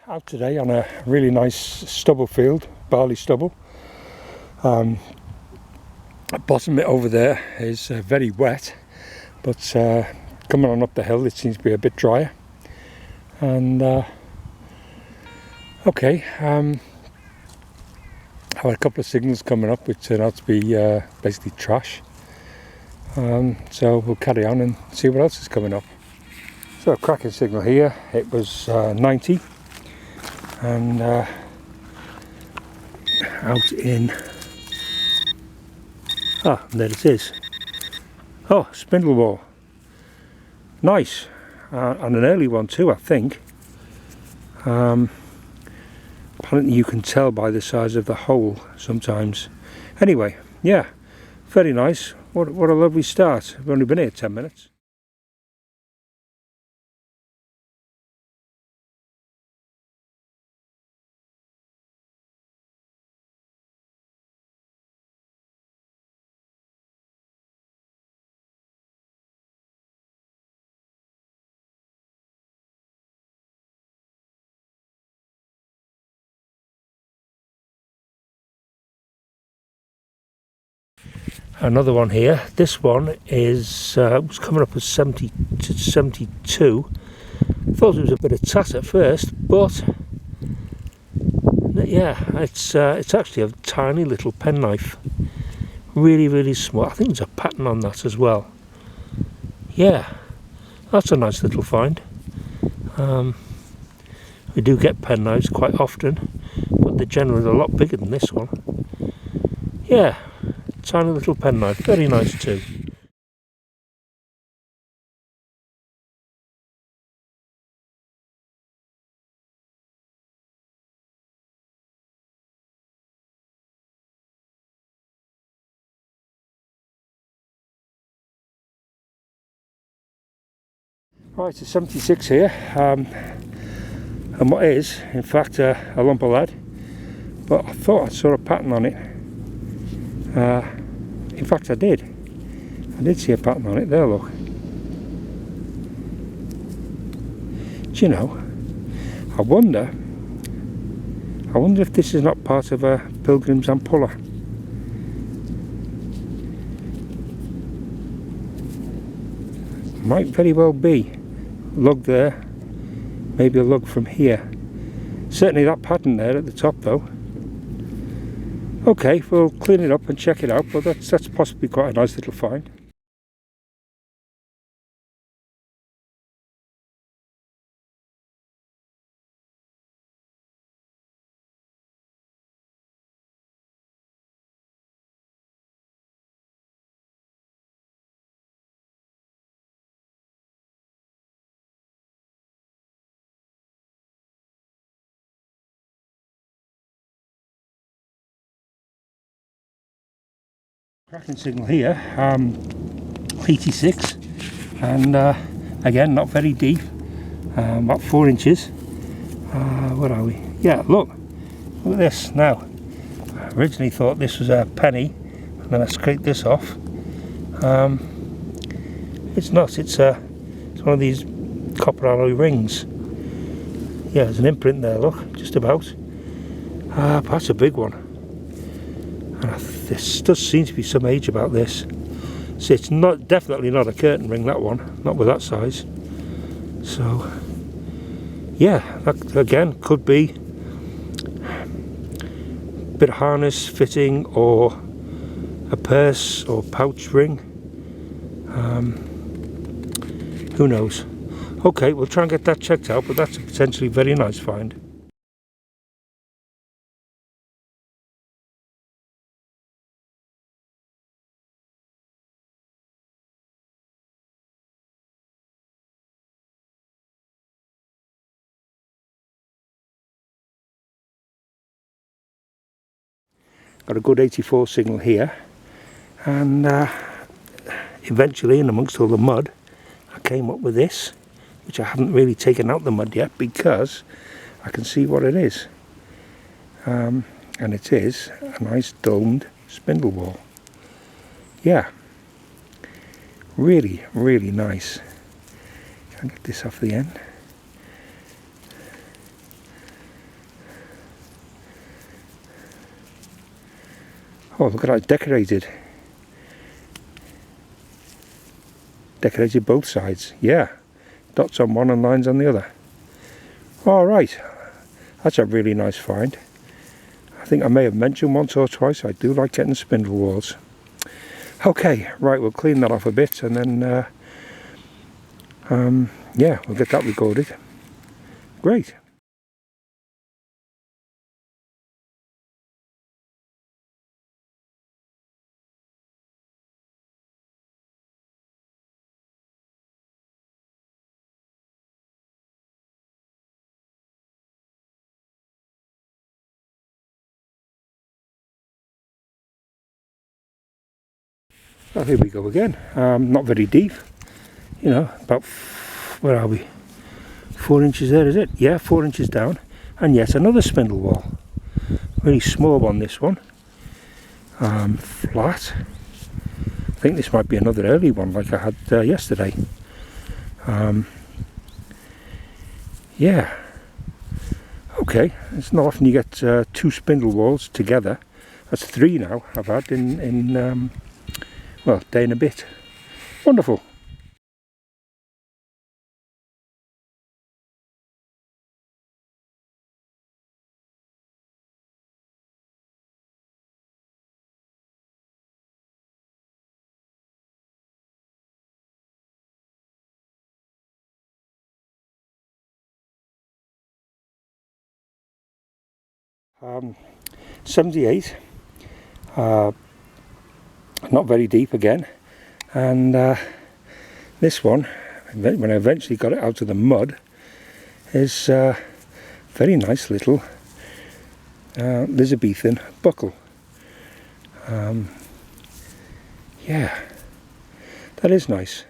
Out today on a really nice stubble field, barley stubble. Bottom of it over there is very wet, but coming on up the hill it seems to be a bit drier. And okay, I had a couple of signals coming up which turned out to be basically trash. So we'll carry on and see what else is coming up. So a cracking signal here, it was 90. And out in, there it is. Oh, Spindle whorl. Nice, and an early one too, I think. Apparently you can tell by the size of the hole sometimes. Anyway, yeah, very nice. What a lovely start. We've only been here 10 minutes. Another one here. This one is was coming up as 70 to 72. Thought it was a bit of tat at first, but yeah, it's actually a tiny little penknife. Really small. I think there's a pattern on that as well. Yeah, that's a nice little find. We do get penknives quite often, but they're generally a lot bigger than this one. Yeah. Tiny little penknife, very nice too. Right, it's 76 here, and what is, in fact, a lump of lead, but I thought I saw a pattern on it. In fact, I did see a pattern on it. There, look. Do you know, I wonder if this is not part of a Pilgrim's ampulla. Might very well be. Lug there, maybe a lug from here. Certainly that pattern there at the top though. Okay, we'll clean it up and check it out, but that's possibly quite a nice little find. Cracking signal here, 86, and again not very deep, about 4 inches. Where are we? Yeah, look at this now. I originally thought this was a penny, and then I scraped this off. It's not. It's one of these copper alloy rings. Yeah, there's an imprint there. Look, just about. That's a big one. And this does seem to be some age about this. So it's definitely not a curtain ring, that one, not with that size. So yeah, that again could be a bit of harness fitting or a purse or pouch ring. Who knows? Okay, we'll try and get that checked out, but that's a potentially very nice find. Got a good 84 signal here, and eventually in amongst all the mud I came up with this, which I haven't really taken out the mud yet because I can see what it is, and it is a nice domed spindle whorl. Yeah, really nice. Can I get this off the end? Oh, look at that, decorated. Decorated both sides, yeah. Dots on one and lines on the other. Alright, that's a really nice find. I think I may have mentioned once or twice, I do like getting spindle whorls. Okay, right, we'll clean that off a bit and then, yeah, we'll get that recorded. Great. Well, here we go again. Not very deep, you know, about, where are we? 4 inches there, is it? Yeah, 4 inches down. And yes, another spindle whorl. Really small one, this one. Flat. I think this might be another early one like I had yesterday. Yeah. Okay, it's not often you get 2 spindle whorls together. That's 3 now I've had in well, day and a bit. Wonderful. Um, 78. Not very deep again. And this one, when I eventually got it out of the mud, is very nice little Elizabethan buckle. Yeah, that is nice.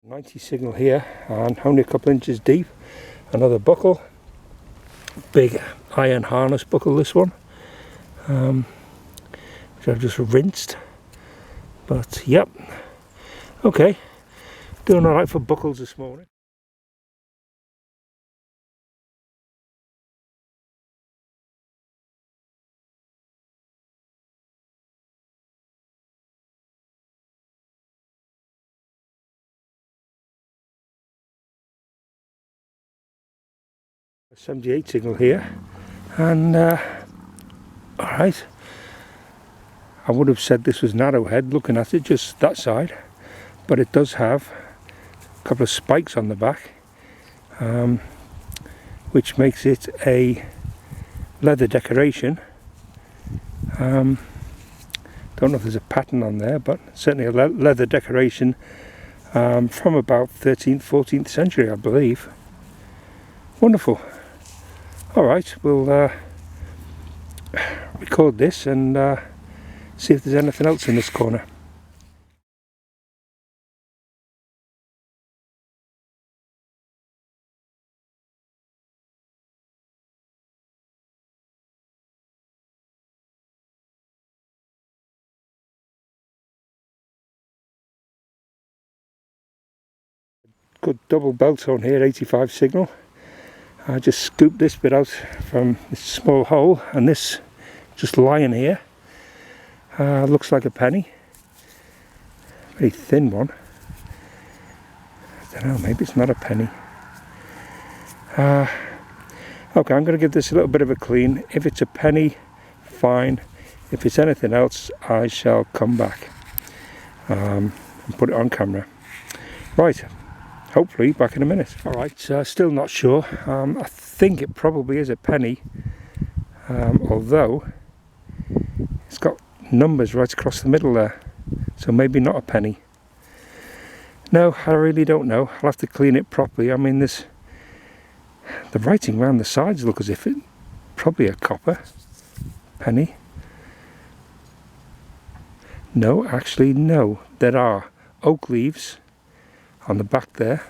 .90 signal here, and only a couple inches deep. Another buckle, big iron harness buckle, this one, which I've just rinsed. But yep, okay, doing alright for buckles this morning. A 78 signal here, and alright, I would have said this was narrowhead looking at it just that side, but it does have a couple of spikes on the back, which makes it a leather decoration. Don't know if there's a pattern on there, but certainly a leather decoration from about 13th, 14th century, I believe. Wonderful. Alright, we'll record this and see if there's anything else in this corner. Good double belt on here, 85 signal. I just scooped this bit out from this small hole, and this just lying here looks like a penny. Very thin one. I don't know, maybe it's not a penny. Okay, I'm going to give this a little bit of a clean. If it's a penny, fine. If it's anything else, I shall come back and put it on camera. Right. Hopefully back in a minute. Alright, still not sure. I think it probably is a penny, although it's got numbers right across the middle there, so maybe not a penny. No, I really don't know. I'll have to clean it properly. I mean, the writing around the sides look as if it probably a copper penny. No, actually no, there are oak leaves on the back there,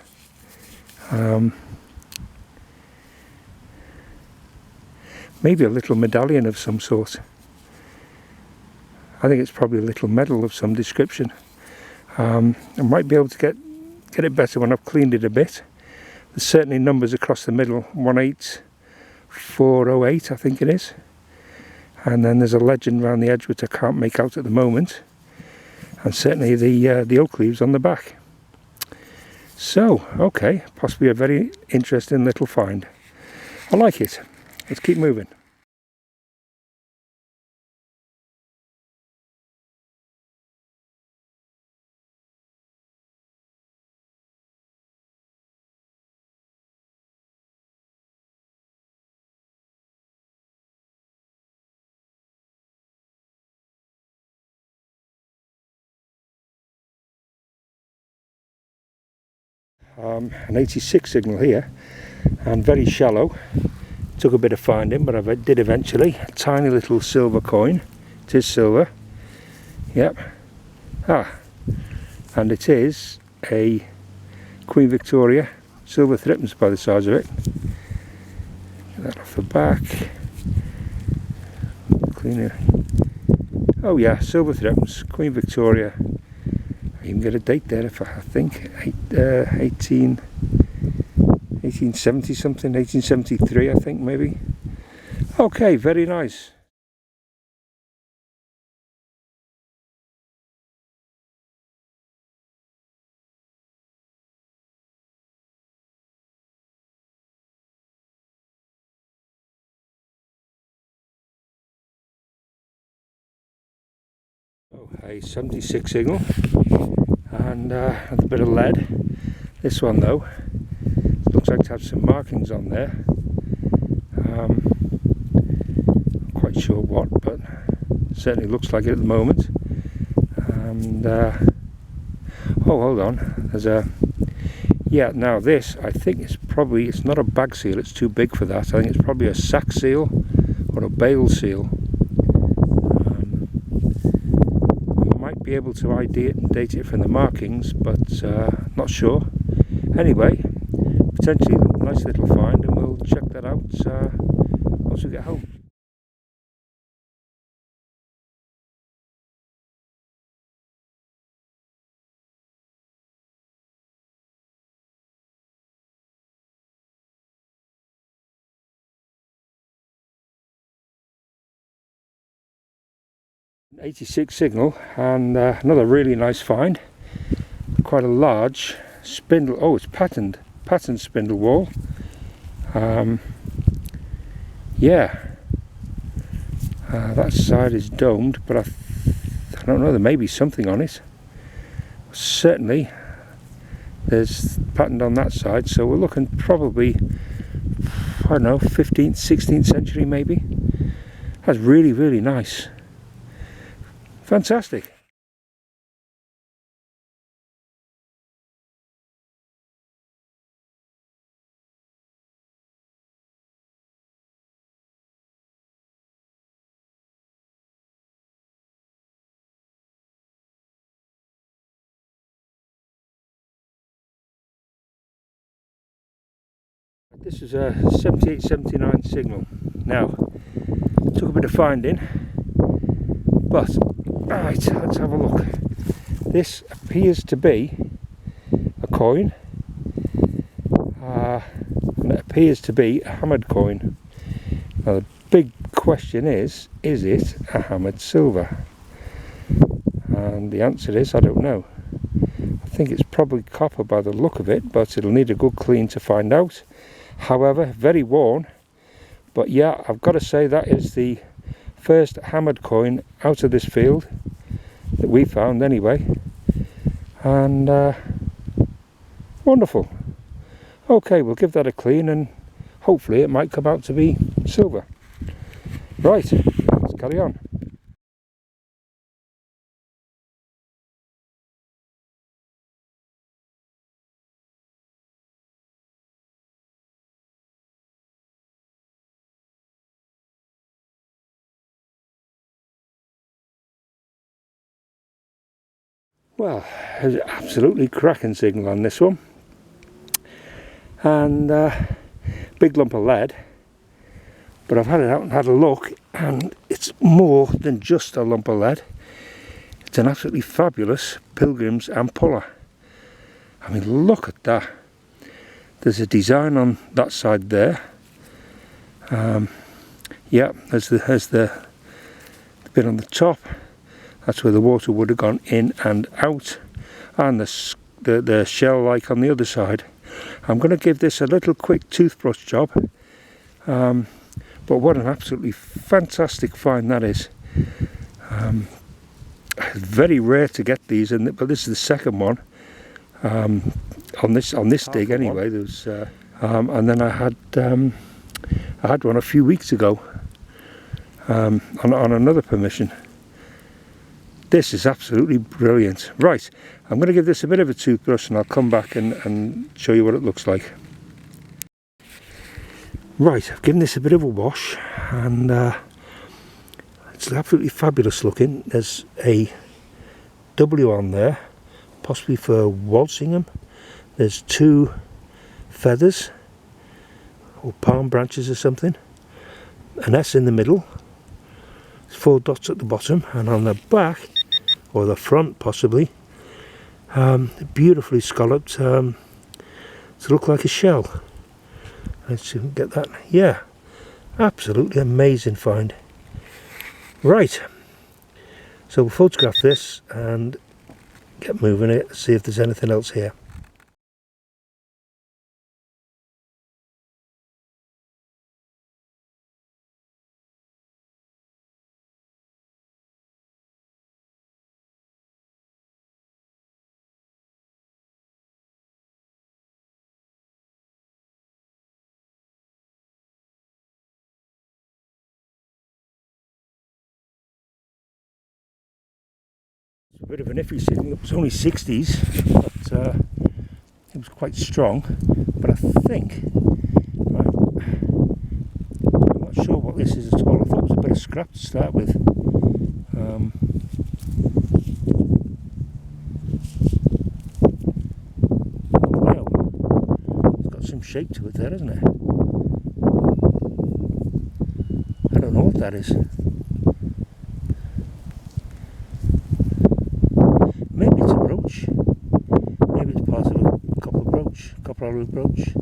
maybe a little medallion of some sort. I think it's probably a little medal of some description. I might be able to get it better when I've cleaned it a bit. There's certainly numbers across the middle, 18408 I think it is. And then there's a legend around the edge which I can't make out at the moment. And certainly the oak leaves on the back. So, okay, possibly a very interesting little find. I like it. Let's keep moving. An 86 signal here, and very shallow. Took a bit of finding, but I did eventually. A tiny little silver coin. It is silver. Yep. And it is a Queen Victoria silver threepence by the size of it. Get that off the back. Cleaner. Oh yeah, silver threepence, Queen Victoria. I even get a date there, if I think 1870 something, 1873 I think maybe. Okay, very nice. Oh, a 76 signal, and a bit of lead. This one though, looks like to have some markings on there. Not quite sure what, but certainly looks like it at the moment. And oh, hold on, there's a, yeah, now this I think is probably, it's not a bag seal, it's too big for that. I think it's probably a sack seal or a bale seal. Be able to ID it and date it from the markings, but not sure. Anyway, potentially a nice little find, and we'll check that out once we get home. An 86 signal, and another really nice find. Quite a large spindle. Oh, it's patterned spindle whorl. Yeah, that side is domed, but I don't know, there may be something on it. Certainly there's patterned on that side, so we're looking probably, I don't know, 15th, 16th century maybe. That's really, really nice. Fantastic. This is a 7879 signal. Now, took a bit of finding, but right, let's have a look. This appears to be a coin, and it appears to be a hammered coin. Now the big question is it a hammered silver? And the answer is, I don't know. I think it's probably copper by the look of it, but it'll need a good clean to find out. However, very worn, but yeah, I've got to say that is the first hammered coin out of this field that we found anyway, and wonderful. Okay, we'll give that a clean and hopefully it might come out to be silver. Right, let's carry on. Well, there's an absolutely cracking signal on this one, and big lump of lead, but I've had it out and had a look, and it's more than just a lump of lead. It's an absolutely fabulous Pilgrim's ampulla. I mean, look at that. There's a design on that side there. Yeah, there's the bit on the top. That's where the water would have gone in and out, and the shell like on the other side. I'm going to give this a little quick toothbrush job, but what an absolutely fantastic find that is. Very rare to get these, but this is the second one on this dig anyway. There's and then I had one a few weeks ago on another permission. This is absolutely brilliant. Right, I'm going to give this a bit of a toothbrush and I'll come back and show you what it looks like. Right, I've given this a bit of a wash, and it's absolutely fabulous looking. There's a W on there, possibly for waltzing them. There's 2 feathers or palm branches or something, an S in the middle, 4 dots at the bottom, and on the back, or the front possibly, beautifully scalloped to look like a shell. Let's see if we can get that. Yeah, absolutely amazing find. Right, so we'll photograph this and get moving it, see if there's anything else here. It's a bit of an iffy signal. It was only 60s, but it was quite strong. But I think, right, I'm not sure what this is at all. I thought it was a bit of scrap to start with. Wow, it's got some shape to it there, isn't it? I don't know what that is. Maybe it's a brooch. Maybe it's part of a copper alloy brooch.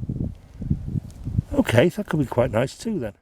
Okay, that could be quite nice too then.